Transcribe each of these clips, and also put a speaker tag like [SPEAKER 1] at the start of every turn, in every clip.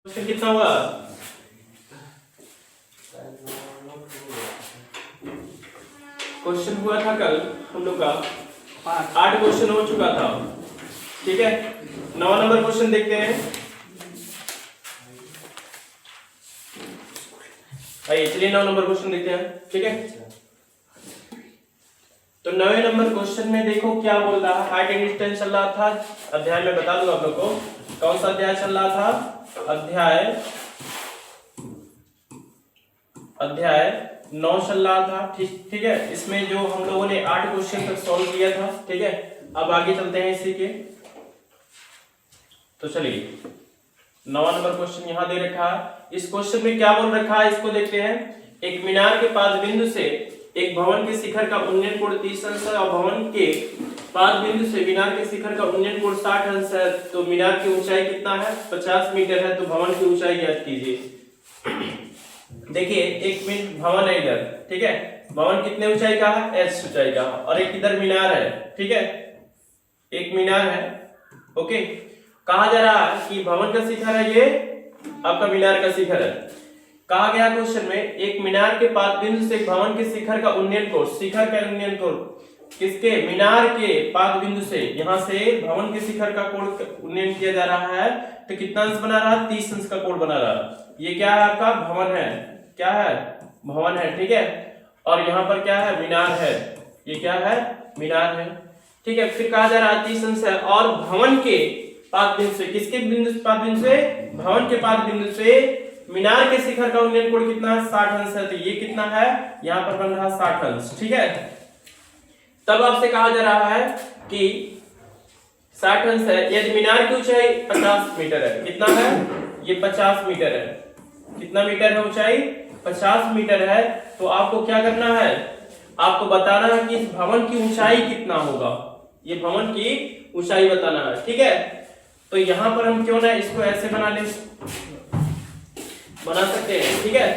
[SPEAKER 1] Question कितना हुआ? Question हुआ था कल हम लोग का 8 क्वेश्चन हो चुका था। ठीक है, 9 नंबर क्वेश्चन देखते हैं। आइए चलिए 9 नंबर क्वेश्चन देखते हैं। ठीक है, तो 9वें नंबर क्वेश्चन में देखो क्या बोल रहा है। हाइट एंड डिस्टेंस चल रहा था, अध्याय में बता दूंगा आप लोग को कौन सा अध्याय चल रहा था। अध्याय 9 चल रहा था। ठीक है, इसमें जो हम लोगों ने 8 क्वेश्चन तक सॉल्व किया था। ठीक है, अब आगे चलते हैं इसी के। तो चलिए 9वां नंबर क्वेश्चन यहां दे रखा है। इस क्वेश्चन में क्या बोल रखा है इसको देखते हैं। एक मीनार के पाद बिंदु से एक भवन के शिखर का उन्नयन कोण 30 अंश है और भवन के पाद बिंदु से मीनार के शिखर का उन्नयन कोण 60 अंश है। तो मीनार की ऊंचाई कितना है? 50 मीटर है। तो भवन की ऊंचाई ज्ञात कीजिए। देखिए एक भवन है इधर। ठीक है, भवन कितने ऊंचाई का है? h ऊंचाई का। और एक इधर मीनार है। ठीक है, एक मीनार है। ओके, कहा जा रहा है कि भवन का शिखर है ये, आपका मीनार का शिखर है। कहा गया क्वेश्चन में एक मीनार के पाद बिंदु से भवन के शिखर का उन्नयन कोण, शिखर का उन्नयन कोण किसके? मीनार के पाद बिंदु से यहां से भवन के शिखर का कोण उन्नयन किया जा रहा है। तो कितना अंश बना रहा है? 30 अंश का कोण बना रहा है। ये क्या है? आपका भवन है। क्या है? भवन है। ठीक है, और यहाँ पर क्या है? मीनार है। ये क्या है? मीनार है। ठीक है, फिर कहा जा रहा है 30 अंश है और भवन के पाद बिंदु से, किसके बिंदु पाद बिंदु से? भवन के पाद बिंदु से मीनार के शिखर का उन्नयन कोण कितना है? 60 अंश है। तो ये कितना है? यहाँ पर बन रहा है 60 अंश। ठीक है, तब आपसे कहा जा रहा है कि 60 अंश है यदि मीनार की ऊंचाई 50 मीटर है। कितना है? ये 50 मीटर है। कितना मीटर है ऊंचाई? 50 मीटर है। तो आपको क्या करना है? आपको बताना है कि इस भवन की ऊंचाई कितना होगा। ये भवन की ऊंचाई बताना है। ठीक है, तो यहां पर हम क्यों ना इसको ऐसे बना सकते हैं। ठीक है,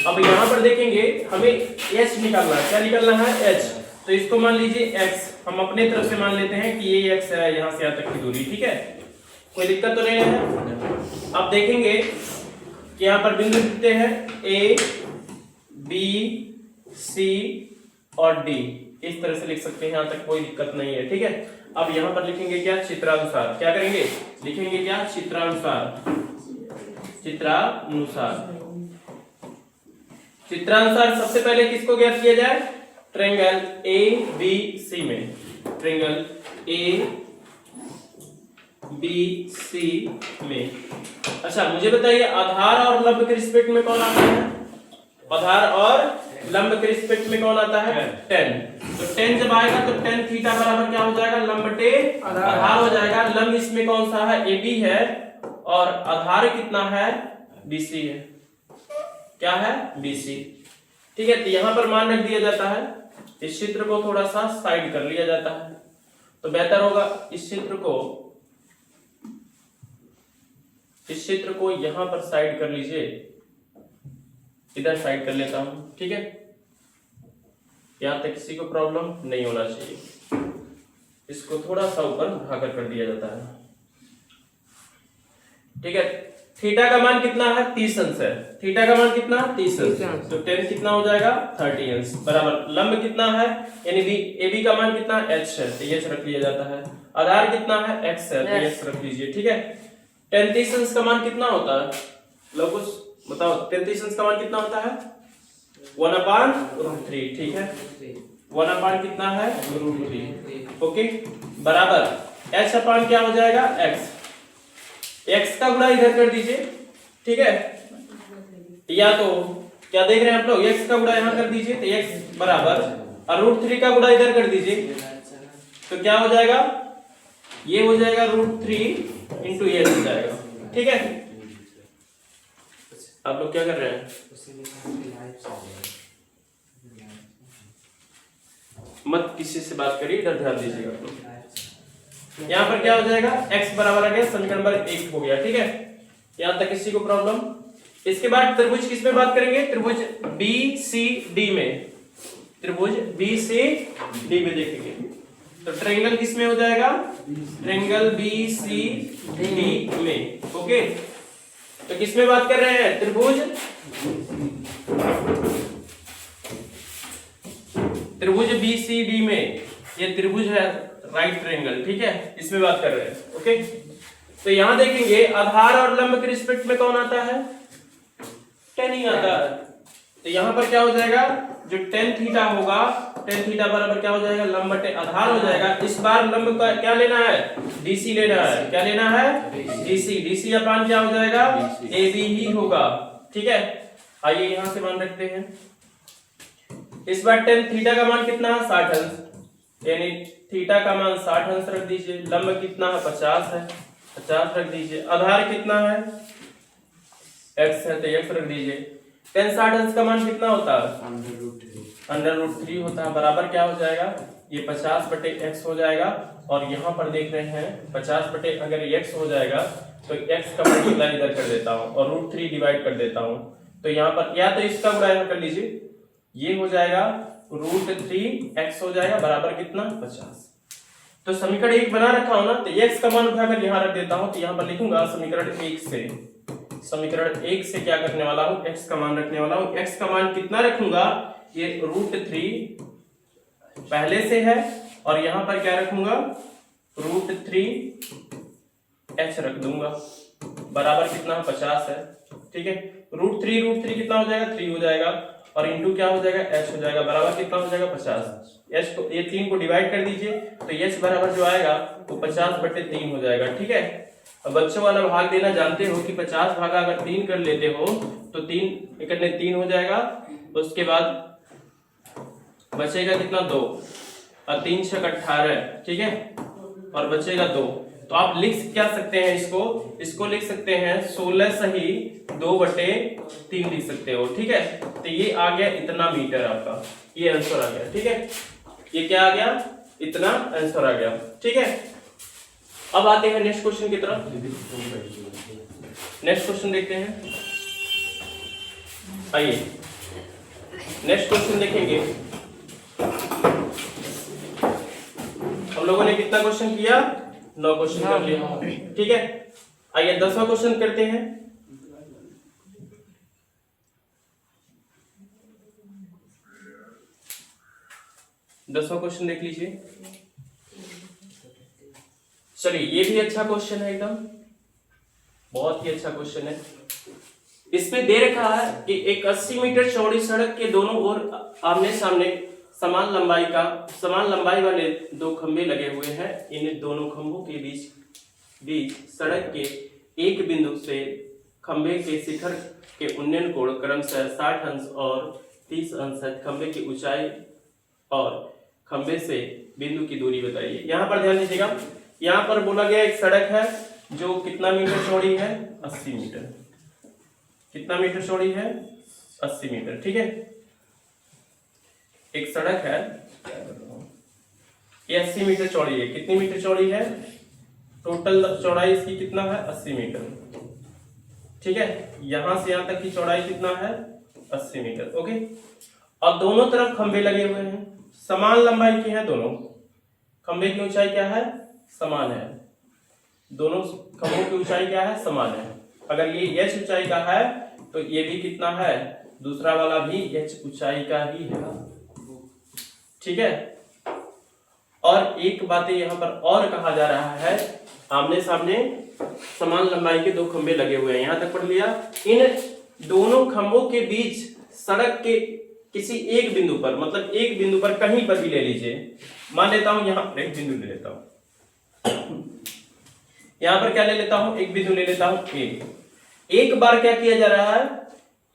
[SPEAKER 1] अब यहां पर देखेंगे हमें h निकालना है। क्या निकालना है? h। तो इसको मान लीजिए x, हम अपने तरफ से मान लेते हैं कि ये x है यहां से यहां तक की दूरी। ठीक है, कोई दिक्कत तो नहीं है। अब देखेंगे कि यहां पर बिंदु कितने हैं? a, b, c और d। इस तरह से लिख सकते हैं, यहां तक कोई दिक्कत नहीं है। ठीक है, अब यहां पर लिखेंगे क्या? चित्रानुसार। क्या करेंगे? लिखेंगे क्या? चित्रानुसार। चित्रानुसार सबसे पहले किसको ज्ञात किया जाए? ट्रायंगल ए बी सी में, ट्रायंगल ए बी सी में। अच्छा मुझे बताइए आधार और लंब के रिस्पेक्ट में कौन आता है? आधार और लंब के रिस्पेक्ट में कौन आता है? tan। तो tan जब आएगा तो tan थीटा बराबर क्या हो जाएगा? लंब टे आधार हो जाएगा। लंब इसमें कौन सा है? AB है और आधार कितना है? BC है। क्या है? BC। ठीक है, तो यहां पर मान रख दिया जाता है। इस चित्र को थोड़ा सा साइड कर लिया जाता है तो बेहतर होगा। इस चित्र को यहां पर साइड कर लीजिए, इधर साइड कर लेता हूं। ठीक है, यहां तक किसी को प्रॉब्लम नहीं होना चाहिए। इसको थोड़ा सा ऊपर उठाकर कर दिया जाता है। ठीक है, थीटा का मान कितना है? 30 अंश है। थीटा का मान कितना? 30 अंश। तो tan कितना हो जाएगा? 30 अंश बराबर लंब कितना है? यानी AB का मान कितना? h है। तो h रख लिया जाता है। आधार कितना है? x है। तो x रख लीजिए। ठीक है, tan 30 अंश का मान कितना होता है? लोग कुछ बताओ, tan 30 अंश का मान कितना होता है? 1/√3। ठीक है, 1/ कितना है? √3। ओके, बराबर h/, क्या हो जाएगा? x। x का गुणा इधर कर दीजिए। ठीक है, या तो क्या देख रहे हैं आप लोग? x का गुणा यहां कर दीजिए तो x बराबर और √3 का गुणा इधर कर दीजिए तो क्या हो जाएगा? ये हो जाएगा √3 इंटू ये हो जाएगा। ठीक है, आप लोग क्या कर रहे हैं? मत किसी से बात करिए, इधर ध्यान दीजिएगा आप लोग। यहाँ पर क्या हो जाएगा? x बराबर आ गया, समीकरण नंबर 1 हो गया। ठीक है, यहाँ तक किसी को प्रॉब्लम? इसके बाद त्रिभुज किस में बात करेंगे? त्रिभुज BCD में, त्रिभुज BCD में देखेंगे। तो ट्रायंगल किस में हो जाएगा? ट्रायंगल BCD में। ओके, तो किसमें बात कर रहे हैं? त्रिभुज BCD में, ये त्रिभुज है राइट ट्रायंगल, ठीक है, इसमें बात कर रहे हैं। ओके, तो यहां देखेंगे आधार और लंब के रिस्पेक्ट में कौन आता है? tan ही आता है। तो यहां पर क्या हो जाएगा, जो tan थीटा होगा, tan थीटा बराबर क्या हो जाएगा? लंब बटे आधार हो जाएगा। इस बार लंब का क्या लेना है? DC लेना है। क्या लेना है? DC अपान क्या हो जाएगा? AB ही होगा, ठीक है। आइए यहां से मान रखते हैं। इस बार tan थीटा का मान कितना है? 60 अंश, यानी थीटा का मान 60 अंश रख दीजिए। लंब कितना है? 50 है, 50 रख दीजिए। आधार कितना है? x है, तो x रख दीजिए। tan 60 अंश का मान कितना होता है? √3 होता है, बराबर क्या हो जाएगा? ये 50 बटे x हो जाएगा। और यहाँ पर देख रहे हैं 50 बटे अगर x हो जाएगा तो x का मल्टीप्लाई इधर कर देता हूँ और √3 डिवाइड कर देता हूँ। तो यहाँ पर या तो इसका गुणा यहाँ कर लीजिए, ये हो जाएगा √3x हो जाएगा, बराबर कितना? 50। तो समीकरण 1 बना रखा हूं ना, तो x का मान उठाकर यहाँ रख देता हूं। तो यहाँ पर लिखूंगा समीकरण 1 से क्या करने वाला हूं? x का मान रखने वाला हूं। x का मान कितना रखूंगा? ये √3 पहले से है और यहाँ पर क्या रखूंगा? √3h रख दूंगा, बराबर कितना? 50 है, ठीक है। √3 कितना हो जाएगा? 3 हो जाएगा और इंटू क्या हो जाएगा? h हो जाएगा, बराबर कितना हो जाएगा? 50। h को ये 3 को डिवाइड कर दीजिए तो h बराबर जो आएगा वो 50 बटे 3 हो जाएगा, ठीक है। अब बच्चों वाला भाग देना जानते हो कि 50 भागा अगर 3 कर लेते हो तो 3 इकट्ठे 3 हो जाएगा। उसके बाद बचेगा कितना? 2 और 3 6 18, ठीक है, और बचेगा 2। तो आप लिख क्या सकते हैं? इसको लिख सकते हैं 16 सही 2 बटे 3 लिख सकते हो, ठीक है। तो ये आ गया इतना मीटर, आपका ये आंसर आ गया, ठीक है। ये क्या आ गया? इतना आंसर आ गया, ठीक है। अब आते हैं नेक्स्ट क्वेश्चन की तरफ। नेक्स्ट क्वेश्चन देखते हैं। आइए नेक्स्ट क्वेश्चन देखेंगे। हम लोगों ने कितना क्वेश्चन किया? 9 क्वेश्चन कर लिया, ठीक है। आइए 10वां क्वेश्चन करते हैं। 10वां क्वेश्चन देख लीजिए। चलिए, ये भी अच्छा क्वेश्चन है, एकदम बहुत ही अच्छा क्वेश्चन है। इसमें दे रखा है कि एक 80 मीटर चौड़ी सड़क के दोनों ओर आमने सामने समान लंबाई वाले 2 खंभे लगे हुए हैं। इन दोनों खंभों के बीच सड़क के एक बिंदु से खंभे के शिखर के उन्नयन कोण क्रमशः 60 अंश और 30 अंश है। खंभे की ऊंचाई और खंभे से बिंदु की दूरी बताइए। यहाँ पर ध्यान दीजिएगा, यहाँ पर बोला गया एक सड़क है जो कितना मीटर चौड़ी है? 80 मीटर। कितना मीटर चौड़ी है? 80 मीटर, ठीक है। एक सड़क है, ये 80 मीटर चौड़ी है। कितनी मीटर चौड़ी है? टोटल चौड़ाई इसकी कितना है? 80 मीटर, ठीक है। यहां से यहां तक की चौड़ाई कितना है? 80 मीटर, ओके। अब दोनों तरफ खंभे लगे हुए हैं, समान लंबाई के हैं दोनों। खंभे की ऊंचाई क्या है? समान है। दोनों खंभों की ऊंचाई क्या है? समान है। अगर ये h ऊंचाई का है तो ये भी कितना है? दूसरा वाला भी h ऊंचाई का ही है, ठीक है। और एक बात यहाँ पर और कहा जा रहा है, आमने सामने समान लंबाई के 2 खंभे लगे हुए हैं, यहां तक पढ़ लिया। इन दोनों खंभों के बीच सड़क के किसी एक बिंदु पर, मतलब एक बिंदु पर कहीं पर भी ले लीजिए, मान लेता हूं यहां पर एक बिंदु ले लेता हूं, यहां पर क्या ले लेता हूं? एक बिंदु ले लेता हूं। एक बार क्या किया जा रहा है?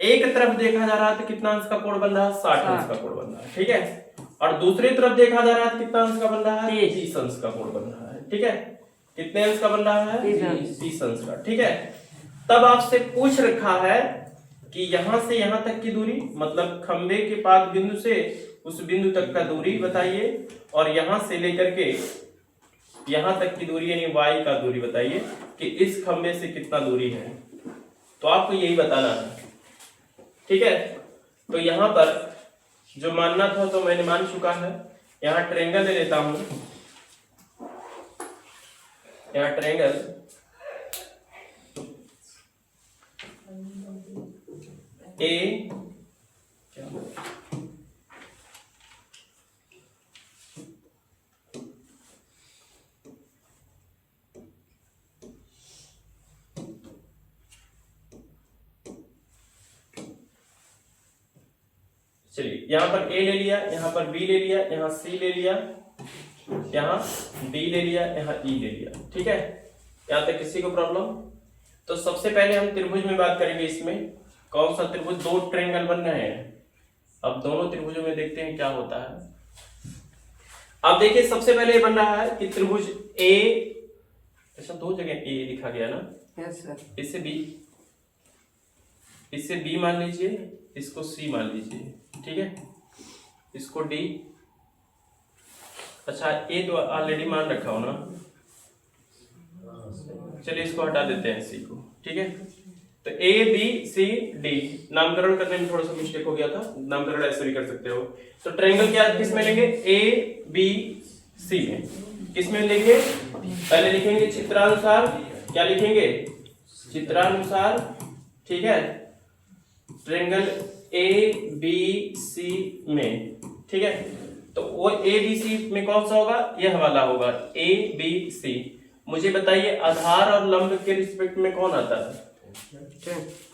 [SPEAKER 1] एक तरफ देखा जा रहा है तो कितना अंश का कोण बन रहा है? 60 अंश का कोण बन रहा है, ठीक है। और दूसरी तरफ देखा जा रहा है तो कितना अंश का बन रहा है? 30 अंश का कोण बन रहा है, ठीक है। कितने अंश का बन रहा है? 30 अंश का, ठीक है। तब आपसे पूछ रखा है कि यहां से यहां तक की दूरी, मतलब खंबे के पाद बिंदु से उस बिंदु तक का दूरी बताइए, और यहां से लेकर के यहां तक की दूरी यानी y का दूरी बताइए कि इस खंबे से कितना दूरी है। तो आपको यही बताना है, ठीक है। तो यहां पर जो मानना था तो मैंने मान चुका है। यहां ट्रायंगल ले लेता हूं, यहां ट्रायंगल ए चलिए यहाँ पर ए ले लिया, यहाँ पर बी ले लिया, यहाँ सी ले लिया, यहाँ डी ले लिया, यहाँ ई ले लिया। ठीक है, यहाँ तक किसी को प्रॉब्लम? तो सबसे पहले हम त्रिभुज में बात करेंगे। इसमें कौन सा त्रिभुज? दो ट्रायंगल बन रहे हैं। अब दोनों त्रिभुजों में देखते हैं क्या होता है। अब देखिए सबसे पहले बन रहा है कि त्रिभुज ए, ऐसा दो जगह ए लिखा गया ना।
[SPEAKER 2] Yes sir.
[SPEAKER 1] इससे बी मान लीजिए, इसको सी मान लीजिए। ठीक है, इसको डी। अच्छा ए तो ऑलरेडी मान रखा हो ना, चलिए इसको हटा देते हैं सी को। ठीक है, तो ए बी सी डी, नामकरण करने में थोड़ा सा मिस्टेक हो गया था, नामकरण ऐसे भी कर सकते हो। तो ट्रायंगल क्या किस में लेंगे? ए बी सी में। किस में लेंगे? पहले लिखेंगे चित्रानुसार। क्या लिखेंगे? चित्रानुसार। ठीक है, ट्रायंगल ए बी सी में। ठीक है, तो वो ए बी सी में कौन सा होगा? यह वाला होगा, ए बी सी। मुझे बताइए आधार और लंब के रिस्पेक्ट में कौन आता है?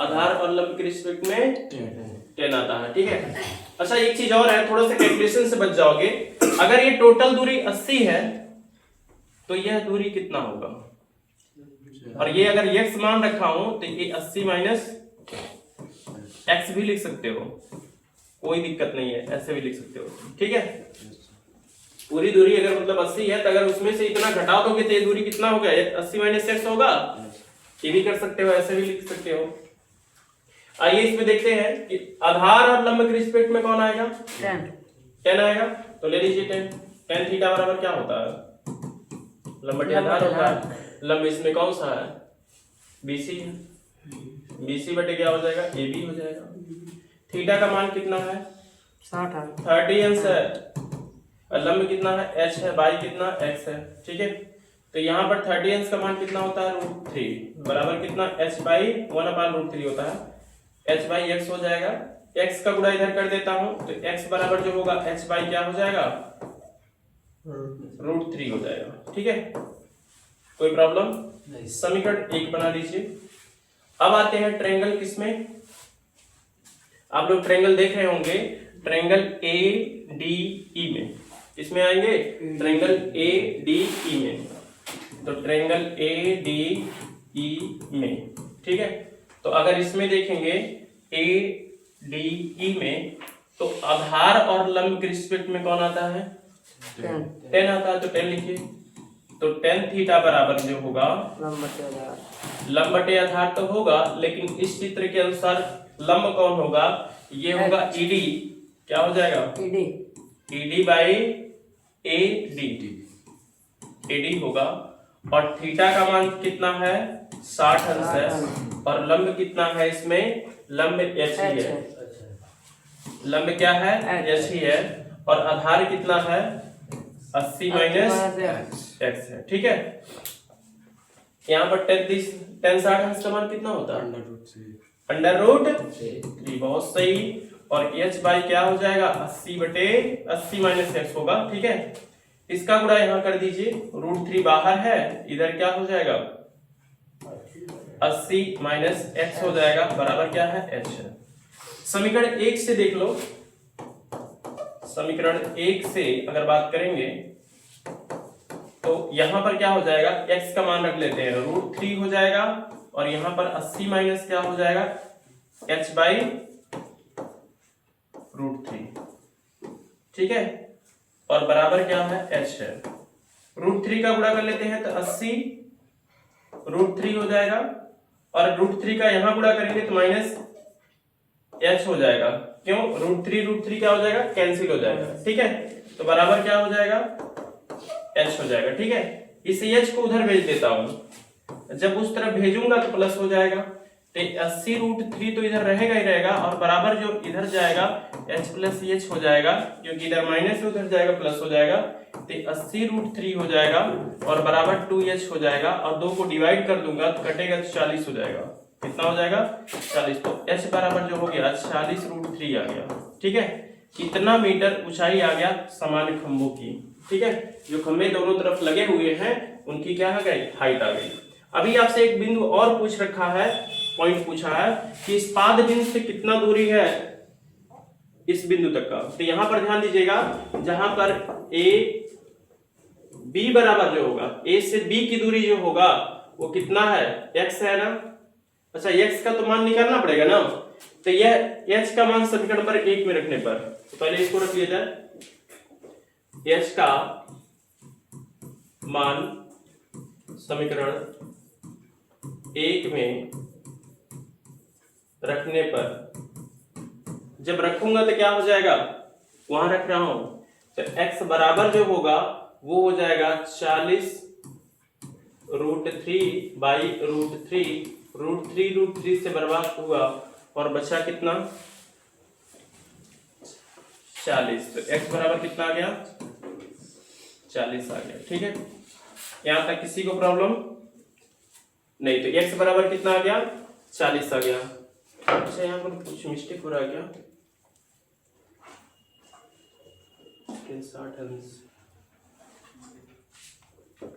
[SPEAKER 1] आधार और लंब के रिस्पेक्ट में 10 आता है। ठीक है, अच्छा एक चीज और है, थोड़ा सा कैलकुलेशन से बच जाओगे। अगर ये टोटल दूरी 80 है तो यह दूरी कितना होगा? और ये अगर x मान रखा हूं तो ये 80 माइनस x भी लिख सकते हो, कोई दिक्कत नहीं है, ऐसे भी लिख सकते हो। ठीक है, पूरी दूरी अगर मतलब 80 है तो अगर उसमें से इतना घटा दोगे तो ये दूरी कितना हो गया? 80 माइनस x होगा। ये भी कर सकते हो, ऐसे भी लिख सकते हो। आइए इसमें देखते हैं कि आधार और लंब के रिस्पेक्ट में कौन आएगा? 10 आएगा। तो ले लीजिए 10। tan थीटा बराबर क्या होता है? लंब बटे आधार होता है। लंब इसमें कौन सा है? BC है। BC बटे क्या हो जाएगा? AB हो जाएगा। थीटा का मान कितना है? 30 अंश है। और लंब कितना है? h है। बाई कितना? x है। ठीक है, तो यहाँ पर 30 अंश का मान कितना होता है? √3 बराबर कितना? h बाई 1/√3 होता है। h बाई x हो जाएगा। x का गुणा इधर कर देता हूं तो x बराबर जो होगा h बाई क्या हो जाएगा? √3 हो जाएगा। ठीक है, कोई प्रॉब्लम? समीकरण 1 बना लीजिए। अब आते हैं ट्रायंगल किसमें? आप लोग ट्रायंगल देख रहे होंगे, ट्रायंगल ADE में। इसमें आएंगे ट्रायंगल ADE में। तो ट्रायंगल ADE में। ठीक है, तो अगर इसमें देखेंगे ADE में तो आधार और लंब के रिस्पेक्ट में कौन आता है? 10 आता है। तो 10 लिखिए। तो tan थीटा बराबर जो होगा लंब बटे आधार तो होगा, लेकिन इस चित्र के अनुसार लंब कौन होगा? ये होगा ED। क्या हो जाएगा? ED बाई AD होगा। और थीटा का मान कितना है? 60 अंश है। और लंब कितना है इसमें? लंब h ही है। लंब क्या है? h ही है। और आधार कितना है? 80 माइनस x है। ठीक है, यहाँ पर 10 60 अंश का मान कितना होता है? √3। बहुत सही। और h बाई क्या हो जाएगा? 80 बटे 80 माइनस x होगा। ठीक है, इसका गुणा यहाँ कर दीजिए। √3 बाहर है, इधर क्या हो जाएगा? 80 माइनस x हो जाएगा बराबर क्या है? h है। समीकरण 1 से देख लो। समीकरण 1 से अगर बात करेंगे तो यहां पर क्या हो जाएगा? x का मान रख लेते हैं, √3 हो जाएगा। और यहां पर 80 माइनस क्या हो जाएगा? h by √3। ठीक है, और बराबर क्या है? h है। √3 का गुणा कर लेते हैं तो 80 √3 हो जाएगा। और √3 का यहां गुणा करेंगे तो माइनस h हो जाएगा। क्यों? √3 क्या हो जाएगा? कैंसिल हो जाएगा। ठीक है, तो बराबर क्या हो जाएगा? h हो जाएगा। ठीक है, इस h को उधर भेज देता हूं। जब उस तरफ भेजूंगा तो प्लस हो जाएगा। तो 80 √3 तो इधर रहेगा ही रहेगा। और बराबर जो इधर जाएगा h प्लस h हो जाएगा, क्योंकि इधर माइनस उधर जाएगा प्लस हो जाएगा। तो 80 √3 हो जाएगा और बराबर 2h हो जाएगा। और 2 को डिवाइड कर दूंगा तो कटेगा तो 40 हो जाएगा। कितना हो जाएगा 40। तो h बराबर जो हो गया 40√3 आ गया। ठीक है, कितना मीटर ऊंचाई आ गया सामान्य खंभों की। ठीक है, जो खंभे दोनों तरफ लगे हुए हैं उनकी क्या आ गई, हाइट आ गई। अभी आपसे एक बिंदु और पूछ रखा है, पॉइंट पूछा है कि इस पाद बिंदु से कितना दूरी है इस बिंदु तक का। तो यहां पर ध्यान दीजिएगा, जहां पर ए बी बराबर जो होगा, ए से बी की दूरी जो होगा वो कितना है, x है ना। अच्छा, x का तो मान निकालना पड़ेगा ना। तो यह h का मान समीकरण नंबर 1 में रखने पर, तो पहले इसको रख लिया जाए। h का मान समीकरण 1 में रखने पर, जब रखूंगा तो क्या हो जाएगा, वहां रख रहा हूं, तो x बराबर जो होगा वो हो जाएगा 40√3 बाई √3 से बर्बाद हुआ और बचा कितना 40। तो x बराबर कितना आ गया 40 आ गया। ठीक है, यहां तक किसी को प्रॉब्लम नहीं। तो x बराबर कितना आ गया 40 आ गया। अच्छा, यहाँ पर कुछ मिस्टेक हो रहा है क्या, 60 अंश,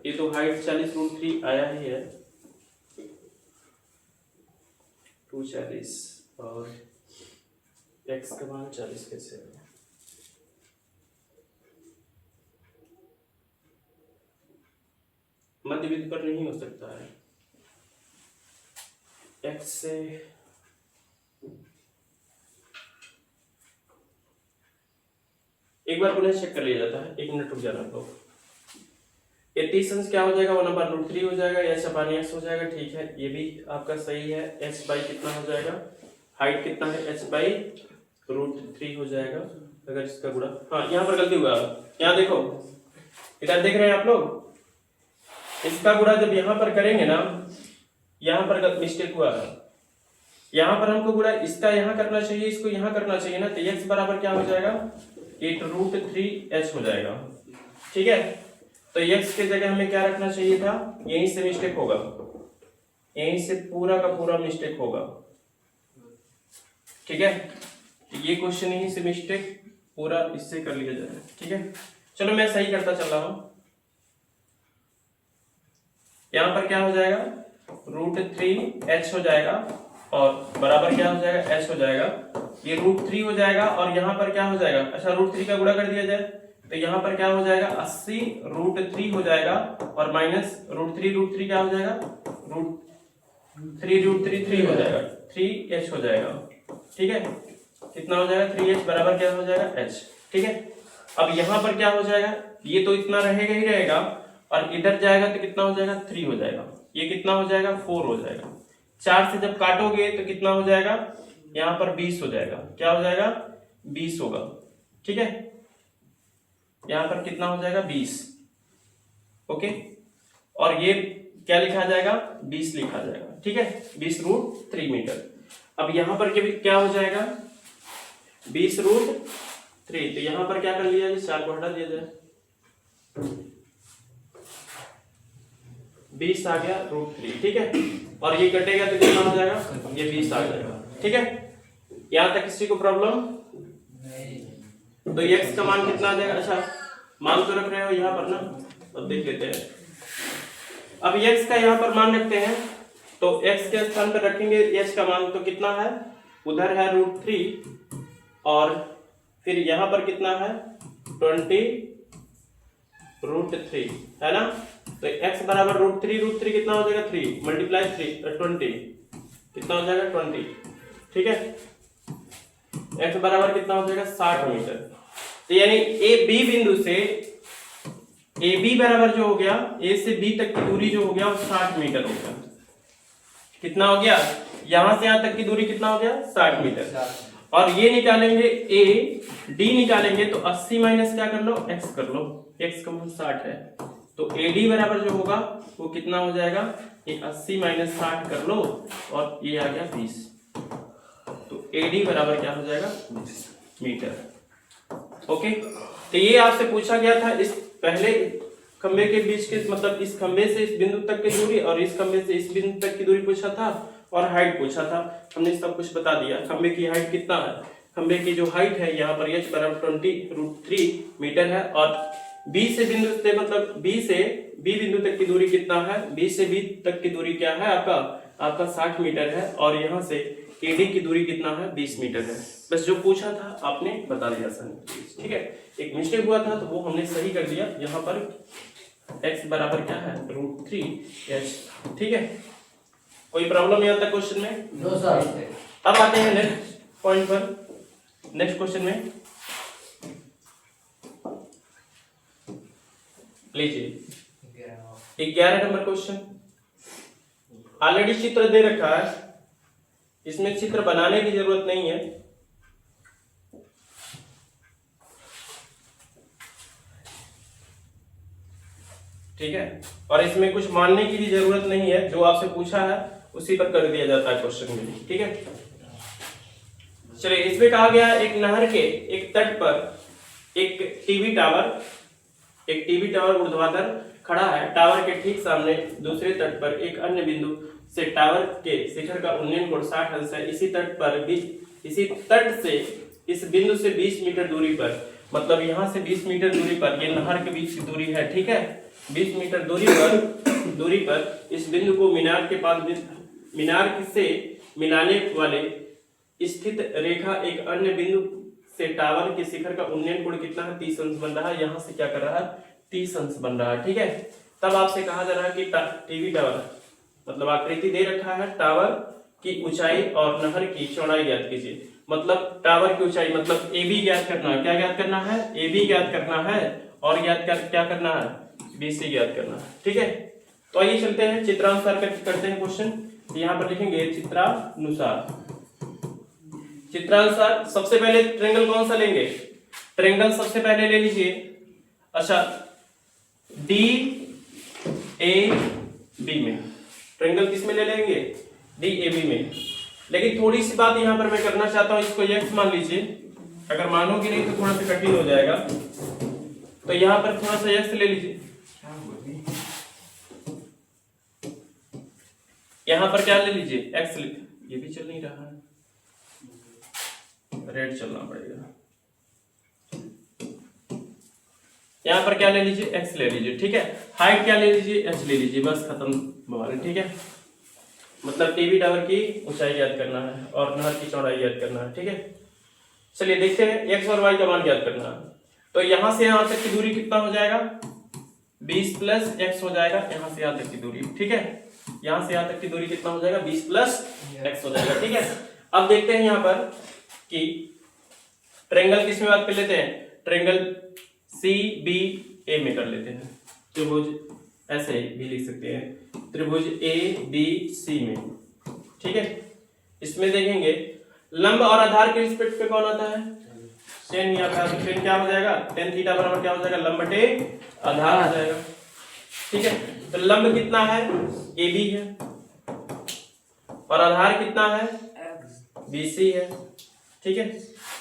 [SPEAKER 1] ये तो हाइट 40√3 आया ही है, 240 और x का मान 40 कैसे है। मध्य बिंदु पर नहीं हो सकता है, x से एक बार पुनः चेक कर लिया जाता है। 1 मिनट रुक जाना तो ये 30 अंश क्या हो जाएगा 1/√3 हो जाएगा, या चपानी x हो जाएगा। ठीक है, ये भी आपका सही है। h बाई कितना हो जाएगा, हाइट कितना है h/√3 हो जाएगा अगर इसका गुणा। हाँ, यहाँ पर गलती हुआ, यहाँ देखो, इधर देख रहे हैं आप लोग, इसका गुणा जब यहाँ पर करेंगे ना, यहाँ पर मिस्टेक हुआ है, यहाँ पर हमको गुणा इसका यहाँ करना चाहिए, इसको यहाँ करना चाहिए ना। तो x बराबर क्या हो जाएगा 8√3h हो जाएगा। ठीक है, तो x के जगह हमें क्या रखना चाहिए था, यहीं से मिस्टेक होगा, यहीं से पूरा का पूरा मिस्टेक होगा। ठीक है, तो ये क्वेश्चन यहीं से मिस्टेक पूरा इससे कर लिया जाए। ठीक है, चलो मैं सही करता चल रहा हूं। यहां पर क्या हो जाएगा √3h हो जाएगा और बराबर क्या हो जाएगा h हो जाएगा, ये √3 हो जाएगा और यहाँ पर क्या हो जाएगा, अच्छा √3 का गुणा कर दिया जाए तो यहाँ पर क्या हो जाएगा 80√3 हो जाएगा और माइनस √3 क्या हो जाएगा √3 हो जाएगा, 3h हो जाएगा। ठीक है, कितना हो जाएगा 3h बराबर क्या हो जाएगा h। ठीक है, अब यहाँ पर क्या हो जाएगा, ये तो इतना रहेगा ही रहेगा और इधर जाएगा तो कितना हो जाएगा 3 हो जाएगा, ये कितना हो जाएगा 4 हो जाएगा। 4 से जब काटोगे तो कितना हो जाएगा, यहाँ पर 20 हो जाएगा, क्या हो जाएगा 20 होगा। ठीक है, यहाँ पर कितना हो जाएगा 20। ओके, और ये क्या लिखा जाएगा 20 लिखा जाएगा। ठीक है, 20√3 मीटर। अब यहाँ पर क्या हो जाएगा 20√3, तो यहाँ पर क्या कर लिया जाए, 4 को हटा दिया जाए, 20 आ गया √3। ठीक है, और ये कटेगा तो कितना हो जाएगा, ये 20 आ जाएगा। ठीक है, यहाँ तक किसी को प्रॉब्लम नहीं। तो x का मान कितना आ जाएगा, अच्छा मान तो रख रहे हो यहाँ पर ना, अब देख लेते हैं। अब x का यहाँ पर मान रखते हैं, तो x के स्थान पर रखेंगे h का मान, तो कितना है, उधर है √3 और फिर यहाँ पर कितना है 20√3 है ना। तो x बराबर √3 कितना हो जाएगा 3 मल्टीप्लाई 20 कितना हो जाएगा 20। ठीक है, x बराबर कितना हो जाएगा 60 मीटर। तो यानी ए बी बिंदु से ए बी बराबर जो हो गया, ए से बी तक की दूरी जो हो गया वो 60 मीटर हो गया। कितना हो गया, यहां से यहां तक की दूरी कितना हो गया 60 मीटर। और ये निकालेंगे ए डी निकालेंगे तो 80 माइनस क्या कर लो x कर लो, x का मान 60 है, तो AD बराबर जो होगा वो कितना हो जाएगा, ये 80 माइनस 60 कर लो और ये आ गया 20, तो AD बराबर क्या हो जाएगा 20 मीटर। ओके, तो ये आपसे पूछा गया था इस पहले खंबे के बीच के, मतलब इस खंबे से इस बिंदु तक की दूरी और इस खंबे से इस बिंदु तक की दूरी पूछा था, और हाइट पूछा था, हमने सब कुछ बता दिया। खंबे की हाइट कितना है, खंबे की जो हाइट है यहाँ पर h बराबर 20√3 मीटर है, और B से बिंदु से मतलब B से B बिंदु तक की दूरी कितना है, B से B तक की दूरी क्या है आपका 60 मीटर है, और यहाँ से AD की दूरी कितना है 20 मीटर है। बस जो पूछा था आपने बता दिया सर, ठीक है। एक मिस्टेक हुआ था तो वो हमने सही कर दिया, यहाँ पर x बराबर क्या है √3h, ठीक है। कोई प्रॉब्लम यहाँ तक क्वेश्चन में?
[SPEAKER 2] No sir.
[SPEAKER 1] अब आते हैं नेक्स्ट पॉइंट पर, नेक्स्ट क्वेश्चन में लीजिए 11 नंबर क्वेश्चन। ऑलरेडी चित्र दे रखा है, इसमें चित्र बनाने की जरूरत नहीं है। ठीक है, और इसमें कुछ मानने की भी जरूरत नहीं है, जो आपसे पूछा है उसी पर कर दिया जाता है क्वेश्चन में, ठीक है। चलिए, इसमें कहा गया है एक नहर के एक तट पर एक टीवी टावर ऊर्ध्वाधर खड़ा है। टावर के ठीक सामने दूसरे तट पर एक अन्य बिंदु से टावर के शिखर का उन्नयन कोण 60 अंश है। इसी तट से इस बिंदु से 20 मीटर दूरी पर, मतलब यहाँ से 20 मीटर दूरी पर, ये नहर के बीच की दूरी है, ठीक है। 20 मीटर दूरी पर इस बिंदु को मीनार से मिलाने वाले स्थित रेखा एक अन्य बिंदु से टावर के शिखर का उन्नयन कोण कितना है 30 अंश बन रहा है। यहाँ से क्या कर रहा है 30 अंश बन रहा है, ठीक है। तब आपसे कहा जा रहा है कि टीवी टावर मतलब आकृति दे रखा है, टावर की ऊंचाई और नहर की चौड़ाई ज्ञात कीजिए। मतलब टावर की ऊंचाई मतलब AB ज्ञात करना है। क्या ज्ञात करना है? AB ज्ञात करना है, और क्या करना है? BC ज्ञात करना है, ठीक है। तो आइए चलते हैं चित्रानुसार करते हैं क्वेश्चन। यहाँ पर लिखेंगे चित्रानुसार सबसे पहले ट्रायंगल कौन सा लेंगे? ट्रायंगल सबसे पहले ले लीजिए, अच्छा DAB में। ट्रायंगल किस में ले लेंगे? DAB में। लेकिन थोड़ी सी बात यहाँ पर मैं करना चाहता हूँ, इसको x मान लीजिए। अगर मानोगे नहीं तो थोड़ा सा कठिन हो जाएगा, तो यहाँ पर थोड़ा सा x ले लीजिए। यहाँ पर क्या ले लीजिए? x ले। ये भी चल नहीं रहा है, रेड चलना पड़ेगा। यहाँ पर क्या ले लीजिए? x ले लीजिए, ठीक है। हाइट क्या ले लीजिए? h ले लीजिए, बस खत्म बवाल, ठीक है। मतलब टीवी टावर की ऊंचाई ज्ञात करना है और नहर की चौड़ाई ज्ञात करना है, ठीक है। चलिए देखते हैं x और y का मान ज्ञात करना है। तो यहां से यहां तक की दूरी कितना हो जाएगा? 20 प्लस x हो जाएगा, यहां से यहां तक की दूरी, ठीक है। यहां से यहां तक की दूरी कितना हो जाएगा? 20 प्लस x हो जाएगा, ठीक है। अब देखते हैं यहाँ पर कि ट्रायंगल किस में बात कर लेते हैं? ट्रायंगल CBA में कर लेते हैं। त्रिभुज ऐसे भी लिख सकते हैं, त्रिभुज ABC में, ठीक है। इसमें देखेंगे लंब और आधार के रिस्पेक्ट पे कौन आता है? tan या tan क्या हो जाएगा? tan थीटा बराबर क्या हो जाएगा? लंब बटे आधार हो जाएगा, ठीक है। तो लंब कितना है? AB है, और आधार कितना है? BC है, ठीक है।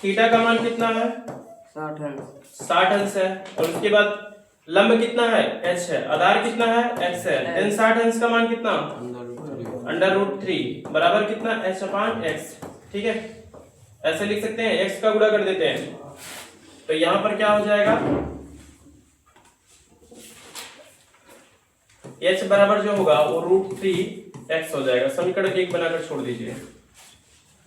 [SPEAKER 1] थीटा का मान कितना है? 60 अंश है, और उसके बाद लंब कितना है? h है, आधार कितना है? x है। tan 60 अंश का मान कितना? √3 बराबर कितना? h/x, ठीक है। ऐसे लिख सकते हैं, x का गुणा कर देते हैं, तो यहां पर क्या हो जाएगा? h बराबर जो होगा वो √3x हो जाएगा। समीकरण 1 बनाकर छोड़ दीजिए।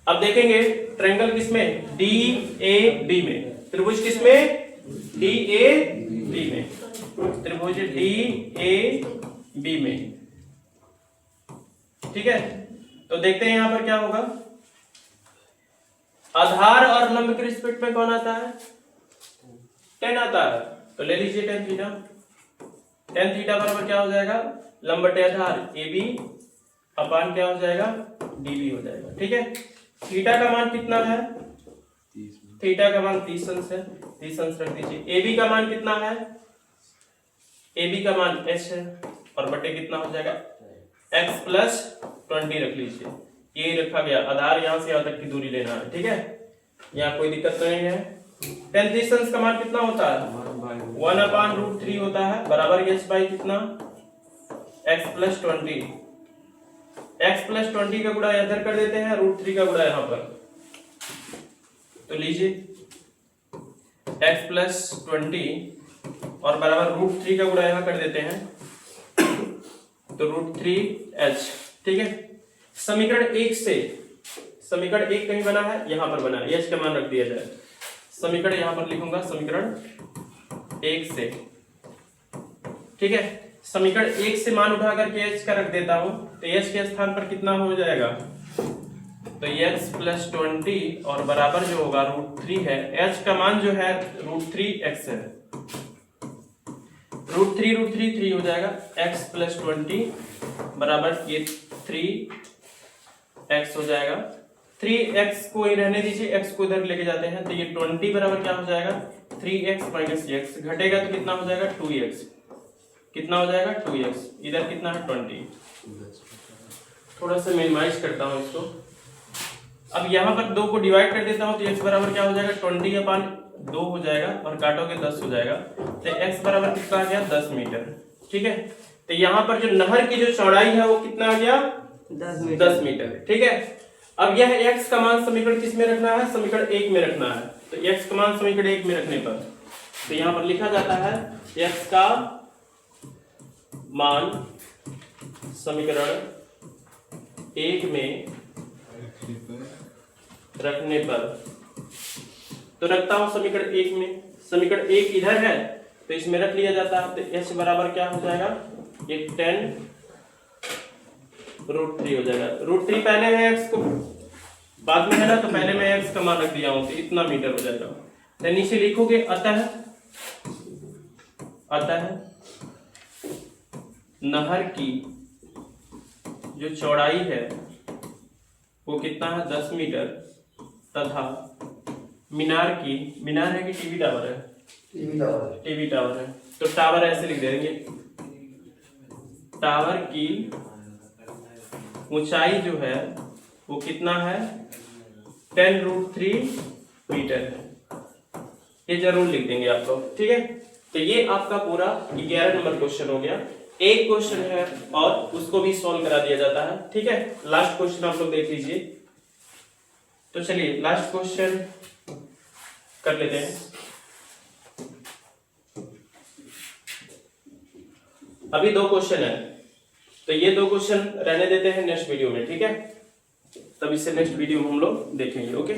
[SPEAKER 1] अब देखेंगे ट्रायंगल किसमें? DAB में। त्रिभुज किसमें? DAB में। त्रिभुज DAB में, ठीक है। तो देखते हैं यहां पर क्या होगा। आधार और लंब के रिस्पेक्ट में कौन आता है? tan आता है, तो ले लीजिए tan थीटा। tan थीटा बराबर क्या हो जाएगा? लंब बटे आधार AB अपान क्या हो जाएगा? DB हो जाएगा, ठीक है। थीटा का मान कितना है? थीटा का मान 30 अंश है, 30 अंश रख दीजिए। AB का मान कितना है? AB का मान h है, और बटे कितना हो जाएगा? x प्लस 20 रख लीजिए। ये रखा गया, आधार यहां से यहां तक की दूरी लेना है, ठीक है। यहाँ कोई दिक्कत नहीं है। tan 30 अंश का मान कितना होता है? 1/√3 होता है, बराबर h बाई कितना? x प्लस 20, x प्लस 20 का गुणा इधर कर देते हैं, √3 का गुणा यहाँ पर, तो लीजिए x प्लस 20 और बराबर √3 का गुणा यहाँ कर देते हैं, तो √3h। ठीक है, समीकरण 1 से, समीकरण 1 कहीं बना है, यहाँ पर बना है, h का मान रख दिया जाए। समीकरण यहाँ पर लिखूंगा समीकरण 1 से। ठीक है, समीकरण 1 से मान उठा करके h का रख देता हूं, तो h के स्थान पर कितना हो जाएगा, तो x प्लस 20 और बराबर जो होगा √3 है, h का मान जो है √3x है, √3 हो जाएगा, x प्लस 20 बराबर ये 3x हो जाएगा, 3x को ही रहने दीजिए, x को इधर लेके जाते हैं, तो ये 20 बराबर क्या हो जाएगा, 3x माइनस x घटेगा तो कितना हो जाएगा 2x, कितना हो जाएगा 2x, इधर कितना है 20। थोड़ा सा मिनिमाइज करता हूँ इसको, अब यहाँ पर 2 को डिवाइड कर देता हूँ, तो x बराबर क्या हो जाएगा 20/2 हो जाएगा, और काटोगे 10 हो जाएगा, तो x बराबर कितना आ गया 10 मीटर। ठीक है, तो यहाँ पर जो नहर की जो चौड़ाई है वो कितना आ गया 10 मीटर। ठीक है, अब यह x का मान समीकरण किस में रखना है, समीकरण 1 में रखना है, तो x का मान समीकरण 1 में रखने पर तो यहाँ पर लिखा जाता है x का मान समीकरण 1 में रखने पर, तो रखता हूं समीकरण 1 में, समीकरण 1 इधर है तो इसमें रख लिया जाता है, तो h बराबर क्या हो जाएगा, ये 10 √3 हो जाएगा, √3 पहले है, x को बाद में है ना, तो पहले मैं x का मान रख दिया हूं, तो इतना मीटर हो जाएगा। तो नीचे लिखोगे अतः नहर की जो चौड़ाई है वो कितना है 10 मीटर, तथा मीनार की, मीनार है कि टीवी टावर है, टीवी टावर है, तो टावर ऐसे लिख देंगे, टावर की ऊंचाई जो है वो कितना है 10√3 मीटर है, ये जरूर लिख देंगे आप लोग। ठीक है, तो ये आपका पूरा 11 नंबर क्वेश्चन हो गया। एक क्वेश्चन है और उसको भी सॉल्व करा दिया जाता है। ठीक है, लास्ट क्वेश्चन आप लोग देख लीजिए, तो चलिए लास्ट क्वेश्चन कर लेते हैं। अभी 2 क्वेश्चन है, तो ये 2 क्वेश्चन रहने देते हैं नेक्स्ट वीडियो में। ठीक है, तब इससे नेक्स्ट वीडियो में हम लोग देखेंगे। ओके।